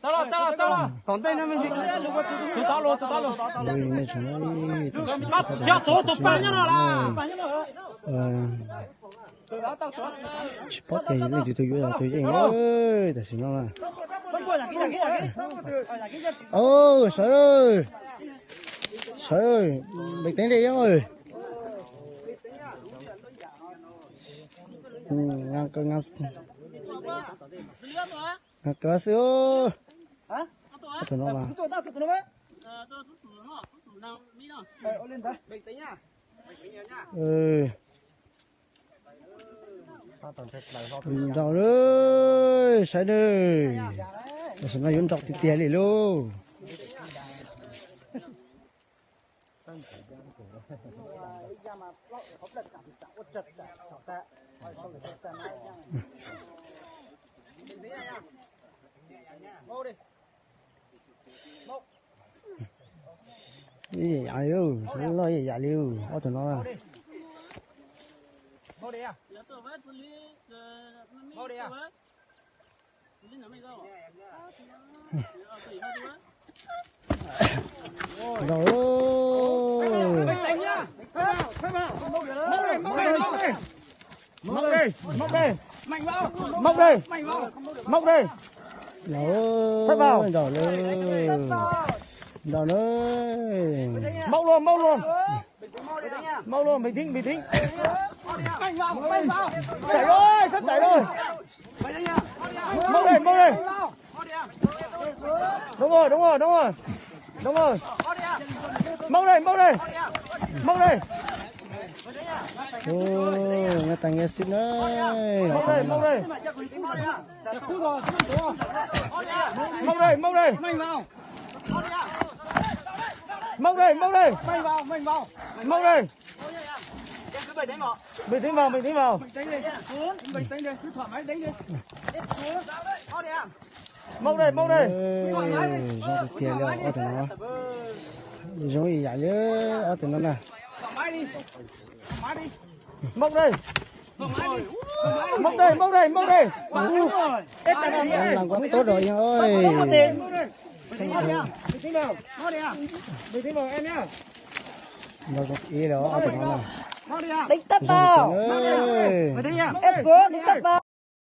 Tao lo. Còn tay nó mới gì? Tao lo. Rồi này chúng nó Cho tổ bao nhiêu là? chỉ bắt tay lên thì tôi vô tôi ơi, tại sao nó ôi trời ơi bình tĩnh đi em ơi. Ngang cơ xíu hả tụi nó mà rồi ơi sai đây sao nó yếm trọc thì tiền đi luôn. Gì vậy luôn, lo gì vậy luôn, ở tụi nó. Rồi ơi. Móc đi. Rồi ơi. Rồi lên. Rồi ơi. Móc luôn, bình tĩnh. Chạy ơi, sắp chạy rồi. Móc đây. Đúng rồi. Móc đây. Ôi, nghe ta nghe xin ơi. Móc đây. Móc đây. Bình tĩnh vào. Bình tĩnh đi, cứ thoải mái đánh đi. Móc đây. Rồi tiền rồi, ở tụi nó. Rồi gì vậy nữa, ở tụi nó nè. Móc đây. Em làm cũng tốt rồi nha ơi. Bình tĩnh vào em nhá. Nó có ý đó, ở tụi nó nè. Đánh tấp vào. Em xuống đánh tấp vào.